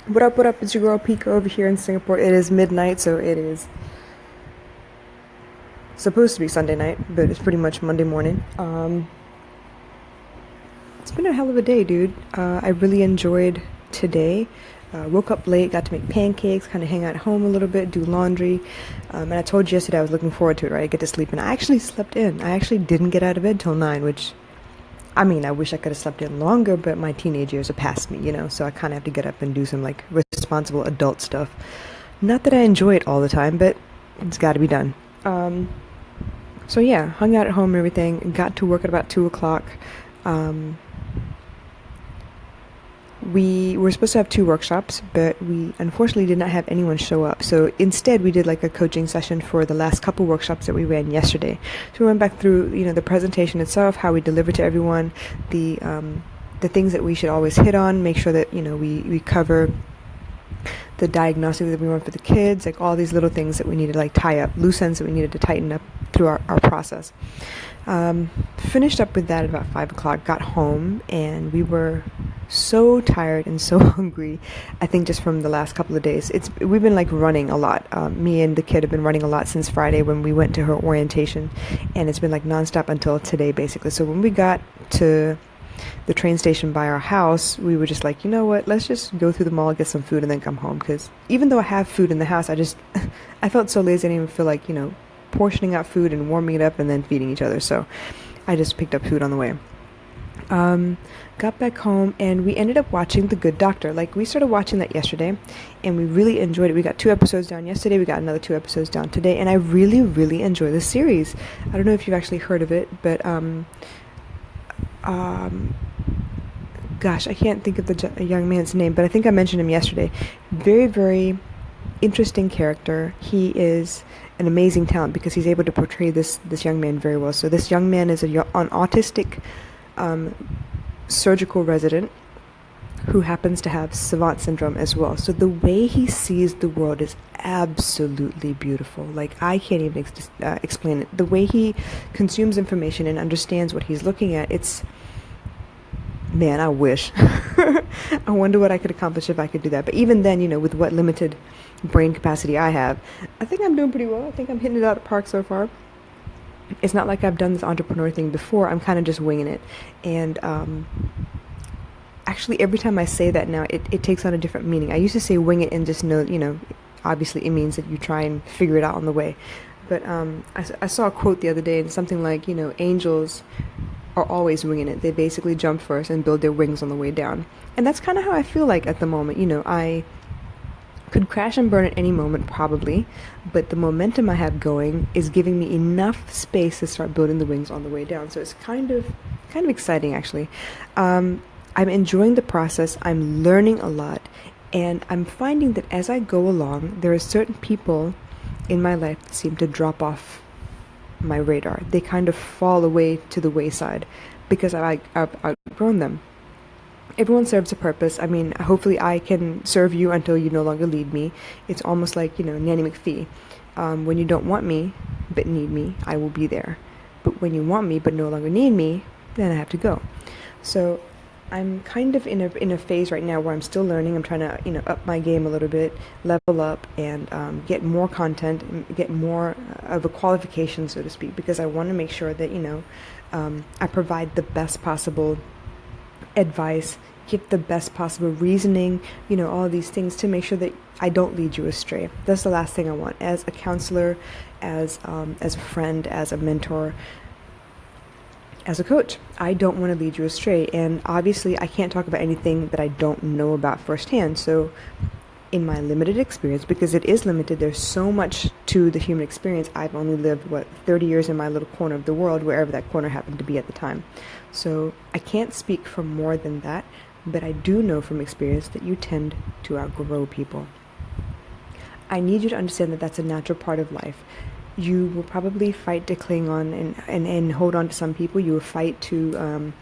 What up, what up? It's your girl Pika over here in Singapore. It is midnight, so it is supposed to be Sunday night, but it's pretty much Monday morning. It's been a hell of a day, dude. I really enjoyed today. Woke up late, got to make pancakes, kind of hang out at home a little bit, do laundry. And I told you yesterday I was looking forward to it, right? I get to sleep, and I actually slept in. I actually didn't get out of bed till 9, which, I mean, I wish I could have slept in longer, but my teenage years are past me, so I kind of have to get up and do some, like, responsible adult stuff. Not that I enjoy it all the time, but it's got to be done. So yeah, hung out at home and everything. Got to work at about 2 o'clock. Um, we were supposed to have two workshops, but we unfortunately did not have anyone show up. So instead, we did like a coaching session for the last couple workshops that we ran yesterday. So we went back through, the presentation itself, how we deliver to everyone, the things that we should always hit on, make sure that we cover the diagnostic that we want for the kids, like all these little things that we need to like tie up, loose ends that we needed to tighten up through our process. Finished up with that at about 5 o'clock, got home, and we were so tired and so hungry. I think just from the last couple of days, we've been like running a lot. Me and the kid have been running a lot since Friday when we went to her orientation, and it's been like nonstop until today basically. So when we got to the train station by our house, we were just like, you know what, let's just go through the mall, get some food, and then come home. Because even though I have food in the house, I felt so lazy. I didn't even feel like, portioning out food and warming it up and then feeding each other. So I just picked up food on the way. Got back home, and we ended up watching The Good Doctor. Like, we started watching that yesterday, and we really enjoyed it. We got 2 episodes down yesterday. We got another 2 episodes down today, and I really, really enjoy the series. I don't know if you've actually heard of it, but gosh, I can't think of the young man's name, but I think I mentioned him yesterday. Very, very interesting character. He is an amazing talent because he's able to portray this young man very well. So this young man is an autistic surgical resident who happens to have savant syndrome as well. So the way he sees the world is absolutely beautiful. Like, I can't even explain it. The way he consumes information and understands what he's looking at, man, I wish. I wonder what I could accomplish if I could do that. But even then, with what limited brain capacity I have, I think I'm doing pretty well. I think I'm hitting it out of the park so far. It's not like I've done this entrepreneur thing before. I'm kind of just winging it. And actually, every time I say that now, it takes on a different meaning. I used to say wing it and just know, obviously it means that you try and figure it out on the way. But I saw a quote the other day, and something like, angels are always winging it. They basically jump first and build their wings on the way down. And that's kind of how I feel like at the moment. I could crash and burn at any moment, probably, but the momentum I have going is giving me enough space to start building the wings on the way down. So it's kind of exciting, actually. I'm enjoying the process. I'm learning a lot, and I'm finding that as I go along, there are certain people in my life that seem to drop off my radar. They kind of fall away to the wayside because I've outgrown them. Everyone serves a purpose. I mean, hopefully I can serve you until you no longer need me. It's almost like, Nanny McPhee. When you don't want me, but need me, I will be there. But when you want me, but no longer need me, then I have to go. So I'm kind of in a phase right now where I'm still learning. I'm trying to, up my game a little bit, level up, and get more content, get more of a qualification, so to speak, because I want to make sure that, I provide the best possible advice, give the best possible reasoning, all these things to make sure that I don't lead you astray. That's the last thing I want as a counselor, as a friend, as a mentor, as a coach. I don't want to lead you astray, and obviously I can't talk about anything that I don't know about firsthand. So in my limited experience, because it is limited, there's so much to the human experience. I've only lived 30 years in my little corner of the world, wherever that corner happened to be at the time. So I can't speak for more than that, but I do know from experience that you tend to outgrow people. I need you to understand that that's a natural part of life. You will probably fight to cling on and hold on to some people. You will fight to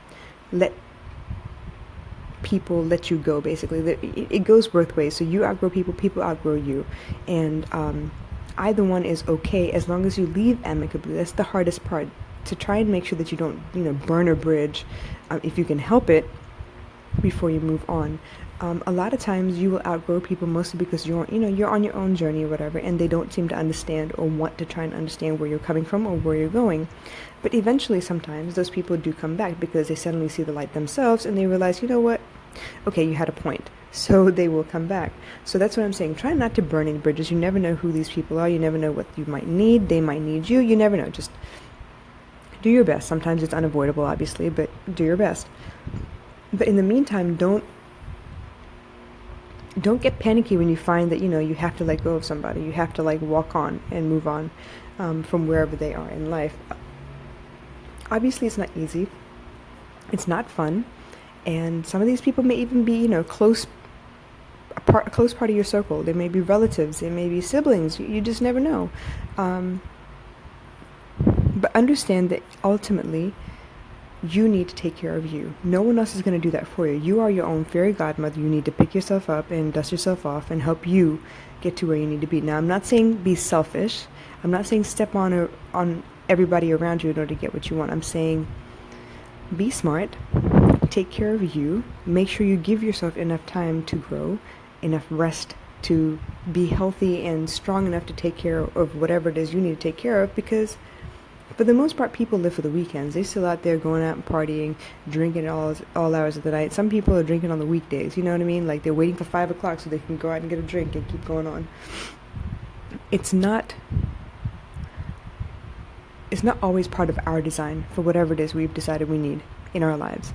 let people let you go, basically. It goes both ways. So you outgrow people, people outgrow you. And either one is okay as long as you leave amicably. That's the hardest part, to try and make sure that you don't, burn a bridge if you can help it before you move on. A lot of times you will outgrow people mostly because you're on your own journey or whatever, and they don't seem to understand or want to try and understand where you're coming from or where you're going. But eventually, sometimes those people do come back because they suddenly see the light themselves and they realize, you know what? Okay, you had a point. So they will come back. So that's what I'm saying. Try not to burn any bridges. You never know who these people are. You never know what you might need. They might need you. You never know. Just do your best. Sometimes it's unavoidable, obviously, but do your best. But in the meantime, don't get panicky when you find that you have to let go of somebody. You have to walk on and move on from wherever they are in life. Obviously, it's not easy. It's not fun, and some of these people may even be a close part of your circle. They may be relatives. They may be siblings. You just never know. But understand that ultimately, you need to take care of you. No one else is going to do that for you. You are your own fairy godmother. You need to pick yourself up and dust yourself off and help you get to where you need to be. Now, I'm not saying be selfish. I'm not saying step on everybody around you in order to get what you want. I'm saying be smart. Take care of you. Make sure you give yourself enough time to grow, enough rest to be healthy and strong enough to take care of whatever it is you need to take care of, because for the most part, people live for the weekends. They're still out there going out and partying, drinking all hours of the night. Some people are drinking on the weekdays, you know what I mean? Like they're waiting for 5 o'clock so they can go out and get a drink and keep going on. It's not always part of our design for whatever it is we've decided we need in our lives.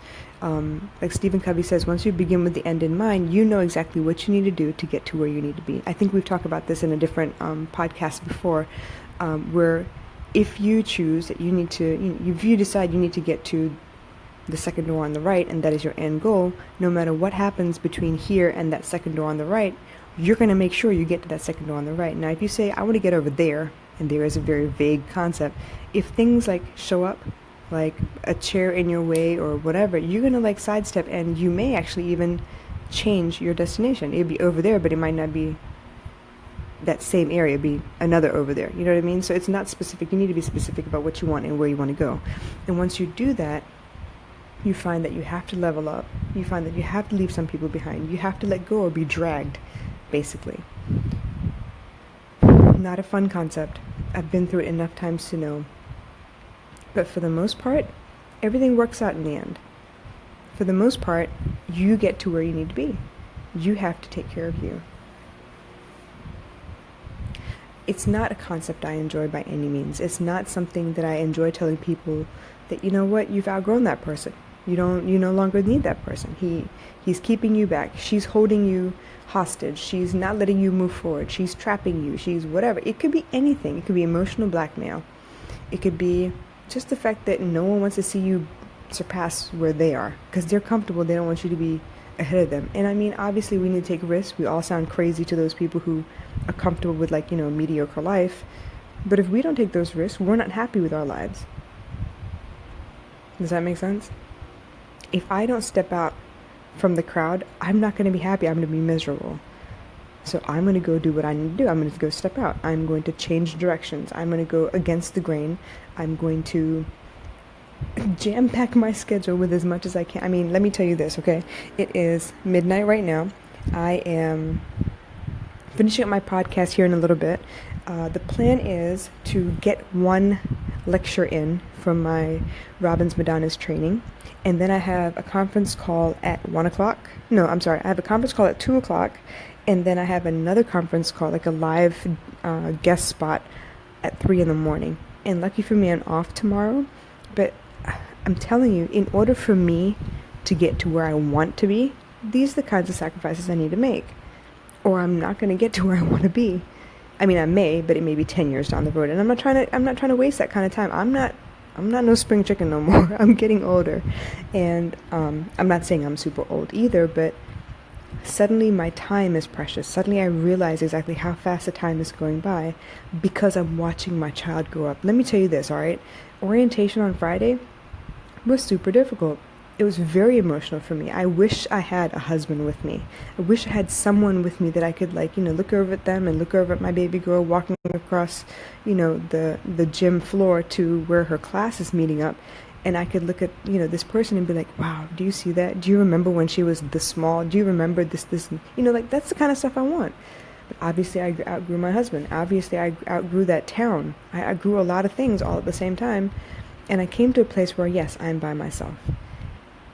Like Stephen Covey says, once you begin with the end in mind, you know exactly what you need to do to get to where you need to be. I think we've talked about this in a different podcast before, where if you choose that you need to, if you decide you need to get to the second door on the right and that is your end goal, no matter what happens between here and that second door on the right, you're going to make sure you get to that second door on the right. Now, if you say, I want to get over there, and there is a very vague concept, if things show up, like a chair in your way or whatever, you're going to sidestep, and you may actually even change your destination. It'd be over there, but it might not be that same area, be another over there. You know what I mean? So it's not specific. You need to be specific about what you want and where you want to go. And once you do that, you find that you have to level up. You find that you have to leave some people behind. You have to let go or be dragged, basically. Not a fun concept. I've been through it enough times to know. But for the most part, everything works out in the end. For the most part, you get to where you need to be. You have to take care of you. It's not a concept I enjoy by any means. It's not something that I enjoy telling people that, you know what, you've outgrown that person. You no longer need that person. He's keeping you back. She's holding you hostage. She's not letting you move forward. She's trapping you. She's whatever. It could be anything. It could be emotional blackmail. It could be just the fact that no one wants to see you surpass where they are because they're comfortable. They don't want you to be ahead of them. And I mean, obviously we need to take risks. We all sound crazy to those people who are comfortable with mediocre life. But if we don't take those risks, we're not happy with our lives. Does that make sense? If I don't step out from the crowd, I'm not going to be happy. I'm going to be miserable. So I'm going to go do what I need to do. I'm going to go step out. I'm going to change directions. I'm going to go against the grain. I'm going to jam-pack my schedule with as much as I can. I mean, let me tell you this, okay? It is midnight right now. I am finishing up my podcast here in a little bit. The plan is to get one lecture in from my Robbins Madonna's training. And then I have a conference call at 1 o'clock. No, I'm sorry. I have a conference call at 2 o'clock. And then I have another conference call, like a live guest spot at 3 in the morning. And lucky for me, I'm off tomorrow. But I'm telling you, in order for me to get to where I want to be, these are the kinds of sacrifices I need to make. Or I'm not going to get to where I want to be. I mean, I may, but it may be 10 years down the road. And I'm not trying to waste that kind of time. I'm not no spring chicken no more. I'm getting older. And I'm not saying I'm super old either, but suddenly my time is precious. Suddenly I realize exactly how fast the time is going by because I'm watching my child grow up. Let me tell you this, all right? Orientation on Friday was super difficult. It was very emotional for me. I wish I had a husband with me. I wish I had someone with me that I could look over at them and look over at my baby girl walking across, the gym floor to where her class is meeting up And I could look at, this person and be like, wow, do you see that? Do you remember when she was this small? Do you remember this? Like that's the kind of stuff I want. But obviously I outgrew my husband. Obviously I outgrew that town. I outgrew a lot of things all at the same time. And I came to a place where, yes, I'm by myself.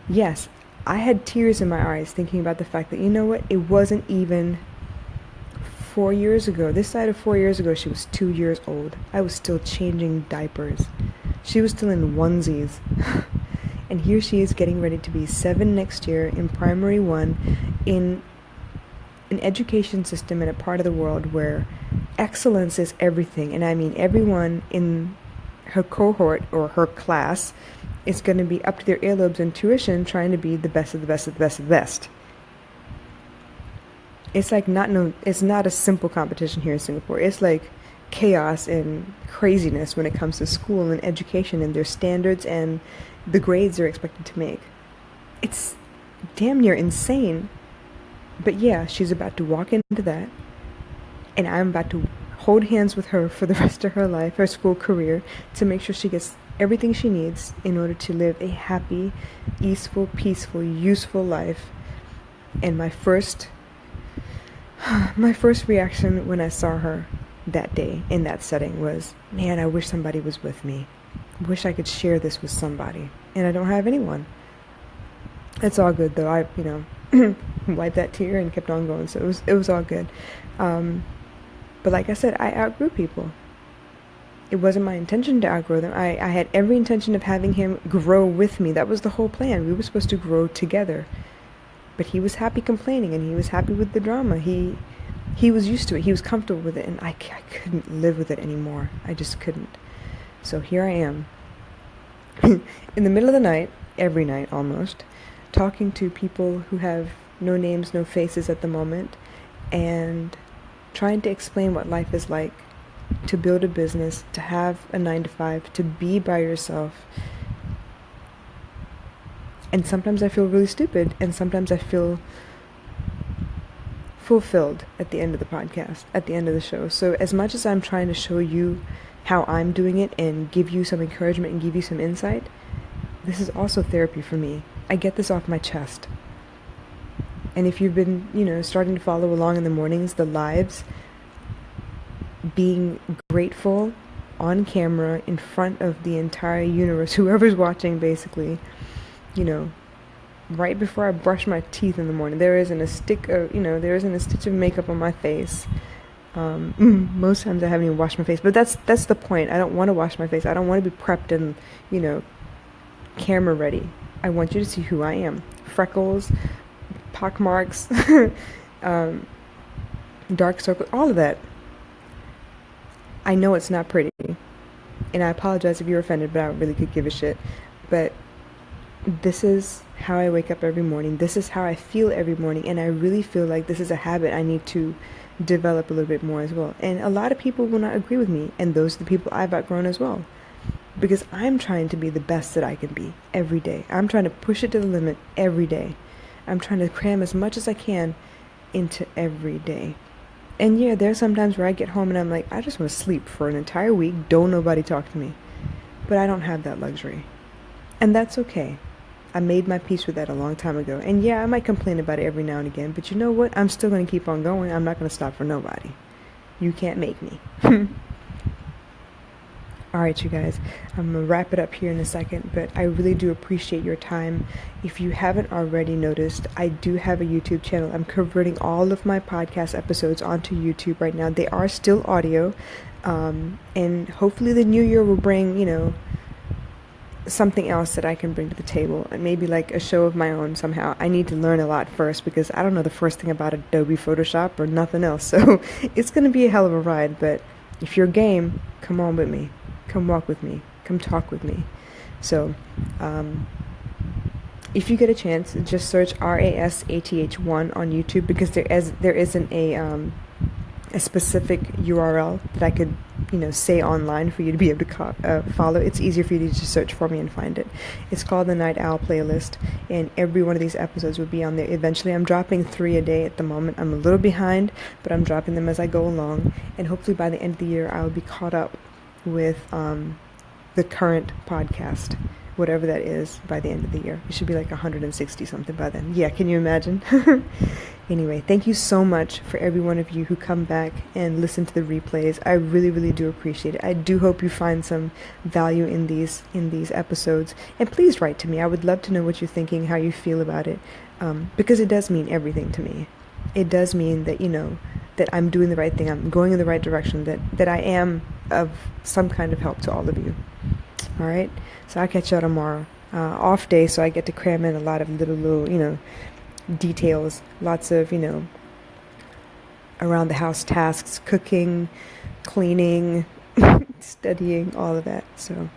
Yes, I had tears in my eyes thinking about the fact that, you know what, it wasn't even 4 years ago. This side of 4 years ago, she was 2 years old. I was still changing diapers. She was still in onesies. And here she is getting ready to be 7 next year in primary 1 in an education system in a part of the world where excellence is everything. And I mean everyone in her cohort or her class is going to be up to their earlobes in tuition trying to be the best of the best of the best of the best. It's like it's not a simple competition here in Singapore. It's like chaos and craziness when it comes to school and education and their standards and the grades they're expected to make. It's damn near insane. But yeah, she's about to walk into that, and I'm about to hold hands with her for the rest of her life, her school career, to make sure she gets everything she needs in order to live a happy, easeful, peaceful, useful life. And my first reaction when I saw her that day in that setting was, man, I wish somebody was with me. I wish I could share this with somebody. And I don't have anyone. It's all good though. I, wiped that tear and kept on going. So it was all good. But like I said, I outgrew people. It wasn't my intention to outgrow them. I had every intention of having him grow with me. That was the whole plan. We were supposed to grow together. But he was happy complaining, and he was happy with the drama. He was used to it. He was comfortable with it, and I couldn't live with it anymore. I just couldn't. So here I am, in the middle of the night, every night almost, talking to people who have no names, no faces at the moment, and trying to explain what life is like, to build a business, to have a 9-to-5, to be by yourself. And sometimes I feel really stupid, and sometimes I feel fulfilled at the end of the podcast, at the end of the show. So as much as I'm trying to show you how I'm doing it and give you some encouragement and give you some insight, this is also therapy for me. I get this off my chest. And if you've been, starting to follow along in the mornings, the lives, being grateful on camera in front of the entire universe, whoever's watching basically, right before I brush my teeth in the morning, there isn't a stitch of makeup on my face. Most times I haven't even washed my face, but that's the point. I don't want to wash my face. I don't want to be prepped and, camera ready. I want you to see who I am. Freckles, pockmarks, dark circles, all of that. I know it's not pretty, and I apologize if you're offended, but I really could give a shit. But this is how I wake up every morning. This is how I feel every morning, and I really feel like this is a habit I need to develop a little bit more as well. And a lot of people will not agree with me, and those are the people I've outgrown as well. Because I'm trying to be the best that I can be every day. I'm trying to push it to the limit every day. I'm trying to cram as much as I can into every day. And yeah, there's sometimes where I get home and I'm like, I just want to sleep for an entire week. Don't nobody talk to me. But I don't have that luxury. And that's okay. I made my peace with that a long time ago. And yeah, I might complain about it every now and again. But you know what? I'm still going to keep on going. I'm not going to stop for nobody. You can't make me. Alright, you guys, I'm going to wrap it up here in a second, but I really do appreciate your time. If you haven't already noticed, I do have a YouTube channel. I'm converting all of my podcast episodes onto YouTube right now. They are still audio, and hopefully the new year will bring, something else that I can bring to the table, and maybe like a show of my own somehow. I need to learn a lot first because I don't know the first thing about Adobe Photoshop or nothing else, so it's going to be a hell of a ride, but if you're game, come on with me. Come walk with me. Come talk with me. So, if you get a chance, just search RASATH1 on YouTube because there isn't a specific URL that I could, say online for you to be able to follow. It's easier for you to just search for me and find it. It's called the Night Owl Playlist, and every one of these episodes will be on there. Eventually, I'm dropping 3 a day at the moment. I'm a little behind, but I'm dropping them as I go along, and hopefully by the end of the year, I will be caught up with the current podcast. whatever that is by the end of the year. It should be like 160 something by then. Yeah, can you imagine? Anyway, thank you so much for every one of you who come back and listen to the replays. I really, really do appreciate it. I do hope you find some value in these episodes. And please write to me. I would love to know what you're thinking, how you feel about it, because it does mean everything to me. It does mean that, that I'm doing the right thing. I'm going in the right direction, that I am of some kind of help to all of you. All right? So I'll catch y'all tomorrow. Off day, so I get to cram in a lot of little, details, lots of, around the house tasks, cooking, cleaning, studying, all of that. So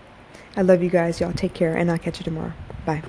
I love you guys. Y'all take care, and I'll catch you tomorrow. Bye.